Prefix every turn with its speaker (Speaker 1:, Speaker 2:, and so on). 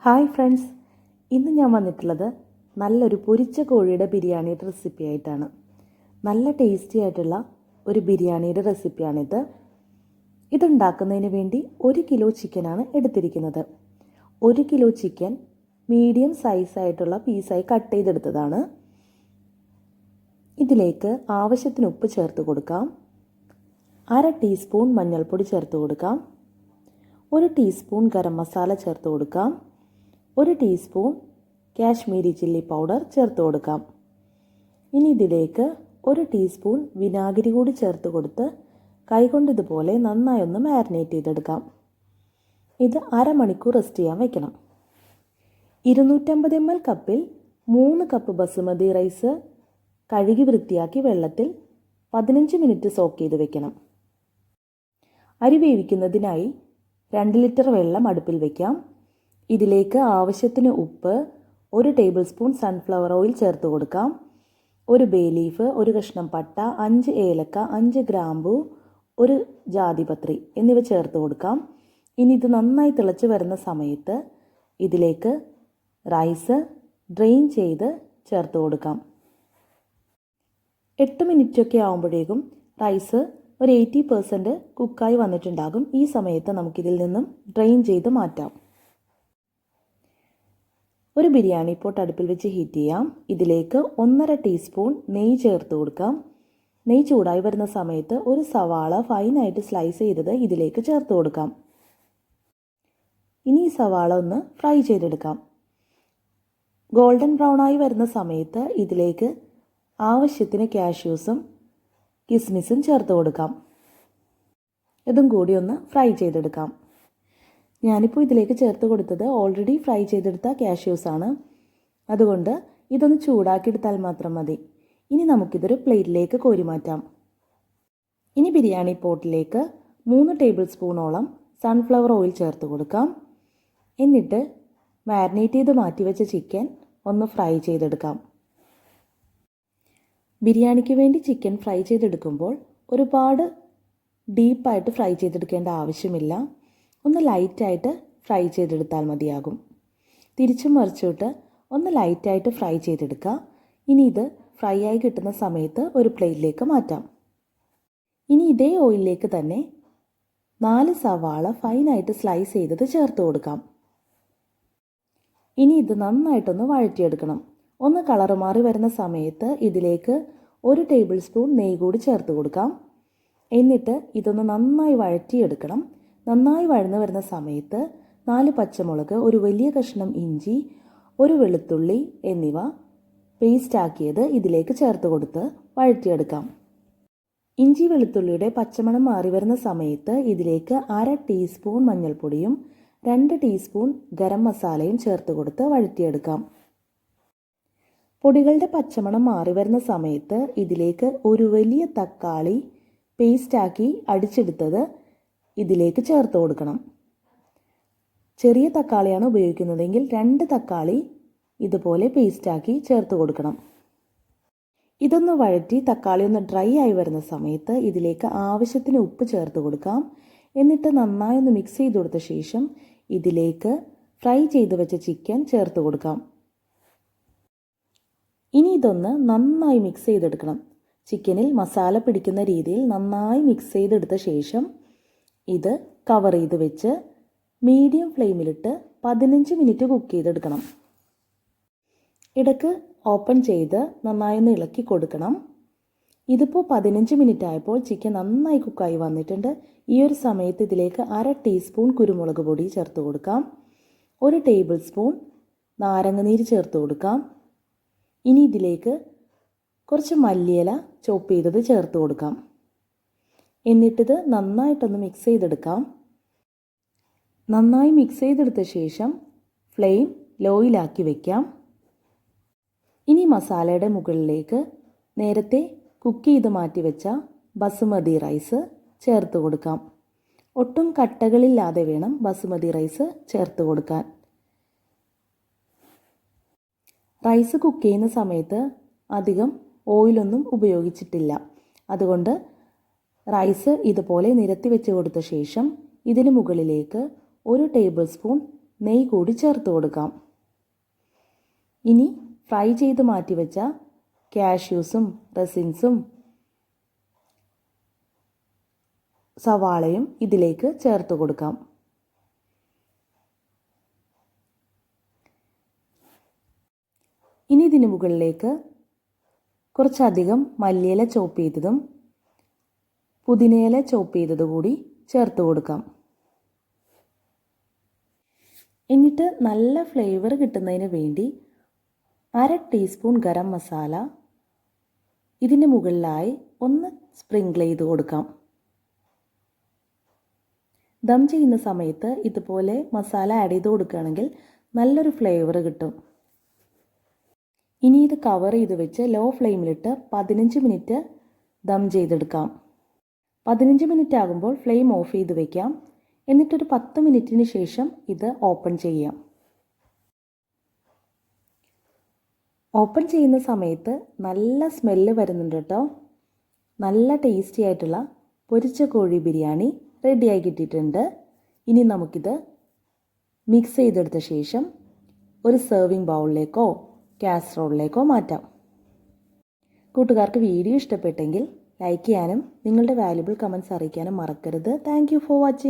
Speaker 1: Hi friends, ഇന്ന് ഞാൻ വന്നിട്ടുള്ളത് നല്ലൊരു പൊരിച്ച കോഴിയുടെ ബിരിയാണിയുടെ റെസിപ്പി ആയിട്ടാണ്. നല്ല ടേസ്റ്റി ആയിട്ടുള്ള ഒരു ബിരിയാണിയുടെ റെസിപ്പിയാണിത്. ഇതുണ്ടാക്കുന്നതിന് വേണ്ടി 1 കിലോ ചിക്കനാണ് എടുത്തിരിക്കുന്നത്. 1 കിലോ ചിക്കൻ മീഡിയം സൈസായിട്ടുള്ള പീസായി കട്ട് ചെയ്തെടുത്തതാണ്. ഇതിലേക്ക് ആവശ്യത്തിന് ഉപ്പ് ചേർത്ത് കൊടുക്കാം. 1/2 ടീസ്പൂൺ മഞ്ഞൾപ്പൊടി ചേർത്ത് കൊടുക്കാം. 1 ടീസ്പൂൺ ഗരം മസാല ചേർത്ത് കൊടുക്കാം. 1 ടീസ്പൂൺ കാശ്മീരി ചില്ലി പൗഡർ ചേർത്ത് കൊടുക്കാം. ഇനി ഇതിലേക്ക് 1 ടീസ്പൂൺ വിനാഗിരി കൂടി ചേർത്ത് കൊടുത്ത് കൈകൊണ്ട് ഇതുപോലെ നന്നായി ഒന്ന് മാരിനേറ്റ് ചെയ്തെടുക്കാം. ഇത് അരമണിക്കൂർ റെസ്റ്റ് ചെയ്യാൻ വെക്കണം. 250 ml കപ്പിൽ 3 കപ്പ് ബസുമതി റൈസ് കഴുകി വൃത്തിയാക്കി വെള്ളത്തിൽ 15 മിനിറ്റ് സോക്ക് ചെയ്ത് വെക്കണം. അരി വേവിക്കുന്നതിനായി 2 ലിറ്റർ വെള്ളം അടുപ്പിൽ വയ്ക്കാം. ഇതിലേക്ക് ആവശ്യത്തിന് ഉപ്പ്, 1 ടേബിൾ സ്പൂൺ സൺഫ്ലവർ ഓയിൽ ചേർത്ത് കൊടുക്കാം. 1 ബേ ലീഫ്, 1 കഷ്ണം പട്ട, 5 ഏലക്ക, 5 ഗ്രാമ്പു, 1 ജാതിപത്രി എന്നിവ ചേർത്ത് കൊടുക്കാം. ഇനി ഇത് നന്നായി തിളച്ച് വരുന്ന സമയത്ത് ഇതിലേക്ക് റൈസ് ഡ്രെയിൻ ചെയ്ത് ചേർത്ത് കൊടുക്കാം. 8 മിനിറ്റൊക്കെ ആകുമ്പോഴേക്കും റൈസ് ഒരു 80% കുക്കായി വന്നിട്ടുണ്ടാകും. ഈ സമയത്ത് നമുക്കിതിൽ നിന്നും ഡ്രെയിൻ ചെയ്ത് മാറ്റാം. ഒരു ബിരിയാണി പോട്ട് അടുപ്പിൽ വെച്ച് ഹീറ്റ് ചെയ്യാം. ഇതിലേക്ക് 1.5 ടീസ്പൂൺ നെയ്യ് ചേർത്ത് കൊടുക്കാം. നെയ്യ് ചൂടായി വരുന്ന സമയത്ത് ഒരു സവാള ഫൈനായിട്ട് സ്ലൈസ് ചെയ്തത് ഇതിലേക്ക് ചേർത്ത് കൊടുക്കാം. ഇനി ഈ സവാള ഒന്ന് ഫ്രൈ ചെയ്തെടുക്കാം. ഗോൾഡൻ ബ്രൗൺ ആയി വരുന്ന സമയത്ത് ഇതിലേക്ക് ആവശ്യത്തിന് കാഷ്യൂസും കിസ്മിസും ചേർത്ത് കൊടുക്കാം. ഇതും കൂടി ഒന്ന് ഫ്രൈ ചെയ്തെടുക്കാം. ഞാനിപ്പോൾ ഇതിലേക്ക് ചേർത്ത് കൊടുത്തത് ഓൾറെഡി ഫ്രൈ ചെയ്തെടുത്ത കാഷ്യൂസാണ്. അതുകൊണ്ട് ഇതൊന്ന് ചൂടാക്കിയെടുത്താൽ മാത്രം മതി. ഇനി നമുക്കിതൊരു പ്ലേറ്റിലേക്ക് കോരി മാറ്റാം. ഇനി ബിരിയാണി പോട്ടിലേക്ക് 3 ടേബിൾ സ്പൂണോളം സൺഫ്ലവർ ഓയിൽ ചേർത്ത് കൊടുക്കാം. എന്നിട്ട് മാരിനേറ്റ് ചെയ്ത് മാറ്റിവെച്ച ചിക്കൻ ഒന്ന് ഫ്രൈ ചെയ്തെടുക്കാം. ബിരിയാണിക്ക് വേണ്ടി ചിക്കൻ ഫ്രൈ ചെയ്തെടുക്കുമ്പോൾ ഒരുപാട് ഡീപ്പായിട്ട് ഫ്രൈ ചെയ്തെടുക്കേണ്ട ആവശ്യമില്ല. ഒന്ന് ലൈറ്റായിട്ട് ഫ്രൈ ചെയ്തെടുത്താൽ മതിയാകും. തിരിച്ചും മറിച്ചിട്ട് ഒന്ന് ലൈറ്റായിട്ട് ഫ്രൈ ചെയ്തെടുക്കുക. ഇനി ഇത് ഫ്രൈ ആയി കിട്ടുന്ന സമയത്ത് ഒരു പ്ലേറ്റിലേക്ക് മാറ്റാം. ഇനി ഇതേ ഓയിലിലേക്ക് തന്നെ 4 സവാള ഫൈനായിട്ട് സ്ലൈസ് ചെയ്തത് ചേർത്ത് കൊടുക്കാം. ഇനി ഇത് നന്നായിട്ടൊന്ന് വഴറ്റിയെടുക്കണം. ഒന്ന് കളറ് മാറി വരുന്ന സമയത്ത് ഇതിലേക്ക് 1 ടേബിൾ സ്പൂൺ നെയ്യ് കൂടി ചേർത്ത് കൊടുക്കാം. എന്നിട്ട് ഇതൊന്ന് നന്നായി വഴറ്റിയെടുക്കണം. നന്നായി വഴന്നു വരുന്ന സമയത്ത് 4 പച്ചമുളക്, ഒരു വലിയ കഷ്ണം ഇഞ്ചി, 1 വെളുത്തുള്ളി എന്നിവ പേസ്റ്റാക്കിയത് ഇതിലേക്ക് ചേർത്ത് കൊടുത്ത് വഴറ്റിയെടുക്കാം. ഇഞ്ചി വെളുത്തുള്ളിയുടെ പച്ചമണം മാറി വരുന്ന സമയത്ത് ഇതിലേക്ക് 1/2 ടീസ്പൂൺ മഞ്ഞൾപ്പൊടിയും 2 ടീസ്പൂൺ ഗരം മസാലയും ചേർത്ത് കൊടുത്ത് വഴറ്റിയെടുക്കാം. പൊടികളുടെ പച്ചമണം മാറി വരുന്ന സമയത്ത് ഇതിലേക്ക് ഒരു വലിയ തക്കാളി പേസ്റ്റാക്കി അടിച്ചെടുത്തത് ഇതിലേക്ക് ചേർത്ത് കൊടുക്കണം. ചെറിയ തക്കാളിയാണ് ഉപയോഗിക്കുന്നതെങ്കിൽ 2 തക്കാളി ഇതുപോലെ പേസ്റ്റാക്കി ചേർത്ത് കൊടുക്കണം. ഇതൊന്ന് വഴറ്റി തക്കാളി ഒന്ന് ഡ്രൈ ആയി വരുന്ന സമയത്ത് ഇതിലേക്ക് ആവശ്യത്തിന് ഉപ്പ് ചേർത്ത് കൊടുക്കാം. എന്നിട്ട് നന്നായി ഒന്ന് മിക്സ് ചെയ്ത് കൊടുത്ത ശേഷം ഇതിലേക്ക് ഫ്രൈ ചെയ്ത് വെച്ച ചിക്കൻ ചേർത്ത് കൊടുക്കാം. ഇനി ഇതൊന്ന് നന്നായി മിക്സ് ചെയ്തെടുക്കണം. ചിക്കനിൽ മസാല പിടിക്കുന്ന രീതിയിൽ നന്നായി മിക്സ് ചെയ്തെടുത്ത ശേഷം ഇത് കവർ ചെയ്ത് വെച്ച് മീഡിയം ഫ്ലെയിമിലിട്ട് 15 മിനിറ്റ് കുക്ക് ചെയ്തെടുക്കണം. ഇടയ്ക്ക് ഓപ്പൺ ചെയ്ത് നന്നായി ഒന്ന് ഇളക്കി കൊടുക്കണം. ഇതിപ്പോൾ 15 മിനിറ്റ് ആയപ്പോൾ ചിക്കൻ നന്നായി കുക്കായി വന്നിട്ടുണ്ട്. ഈ ഒരു സമയത്ത് ഇതിലേക്ക് 1/2 ടീസ്പൂൺ കുരുമുളക് പൊടി ചേർത്ത് കൊടുക്കാം. 1 ടേബിൾ സ്പൂൺ നാരങ്ങനീര് ചേർത്ത് കൊടുക്കാം. ഇനി ഇതിലേക്ക് കുറച്ച് മല്ലിയില ചോപ്പ് ചെയ്തത് ചേർത്ത് കൊടുക്കാം. എന്നിട്ടിത് നന്നായിട്ടൊന്ന് മിക്സ് ചെയ്തെടുക്കാം. നന്നായി മിക്സ് ചെയ്തെടുത്ത ശേഷം ഫ്ലെയിം ലോയിലാക്കി വയ്ക്കാം. ഇനി മസാലയുടെ മുകളിലേക്ക് നേരത്തെ കുക്ക് ചെയ്ത് മാറ്റി വെച്ച ബസുമതി റൈസ് ചേർത്ത് കൊടുക്കാം. ഒട്ടും കട്ടകളില്ലാതെ വേണം ബസുമതി റൈസ് ചേർത്ത് കൊടുക്കാൻ. റൈസ് കുക്ക് ചെയ്യുന്ന സമയത്ത് അധികം ഓയിലൊന്നും ഉപയോഗിച്ചിട്ടില്ല. അതുകൊണ്ട് റൈസ് ഇതുപോലെ നിരത്തി വെച്ച് കൊടുത്ത ശേഷം ഇതിന് മുകളിലേക്ക് 1 ടേബിൾ സ്പൂൺ നെയ്യ് കൂടി ചേർത്ത് കൊടുക്കാം. ഇനി ഫ്രൈ ചെയ്ത് മാറ്റി വെച്ച കാഷ്യൂസും റെസിൻസും സവാളയും ഇതിലേക്ക് ചേർത്ത് കൊടുക്കാം. ഇനി ഇതിന് മുകളിലേക്ക് കുറച്ചധികം മല്ലിയില ചോപ്പ് ചെയ്തതും പുതിനയില ചോപ്പ് ചെയ്തത് കൂടി ചേർത്ത് കൊടുക്കാം. എന്നിട്ട് നല്ല ഫ്ലേവർ കിട്ടുന്നതിന് വേണ്ടി 1/2 ടീസ്പൂൺ ഗരം മസാല ഇതിന് മുകളിലായി ഒന്ന് സ്പ്രിങ്കിൾ ചെയ്ത് കൊടുക്കാം. ദം ചെയ്യുന്ന സമയത്ത് ഇതുപോലെ മസാല ആഡ് ചെയ്ത് കൊടുക്കുകയാണെങ്കിൽ നല്ലൊരു ഫ്ലേവർ കിട്ടും. ഇനി ഇത് കവർ ചെയ്ത് വെച്ച് ലോ ഫ്ലെയിമിലിട്ട് 15 മിനിറ്റ് ദം ചെയ്തെടുക്കാം. 15 മിനിറ്റ് ആകുമ്പോൾ ഫ്ലെയിം ഓഫ് ചെയ്ത് വെക്കാം. എന്നിട്ടൊരു 10 മിനിറ്റിന് ശേഷം ഇത് ഓപ്പൺ ചെയ്യാം. ഓപ്പൺ ചെയ്യുന്ന സമയത്ത് നല്ല സ്മെല്ല് വരുന്നുണ്ട് കേട്ടോ. നല്ല ടേസ്റ്റി ആയിട്ടുള്ള പൊരിച്ച കോഴി ബിരിയാണി റെഡിയായി കിട്ടിയിട്ടുണ്ട്. ഇനി നമുക്കിത് മിക്സ് ചെയ്തെടുത്ത ശേഷം ഒരു സെർവിങ് ബൗളിലേക്കോ കാസറോളിലേക്കോ മാറ്റാം. കൂട്ടുകാർക്ക് വീഡിയോ ഇഷ്ടപ്പെട്ടെങ്കിൽ ലൈക്ക് ചെയ്യാനും നിങ്ങളുടെ വാല്യുബിൾ കമൻറ്റ്സ് അറിയിക്കാനും മറക്കരുത്. Thank you for watching.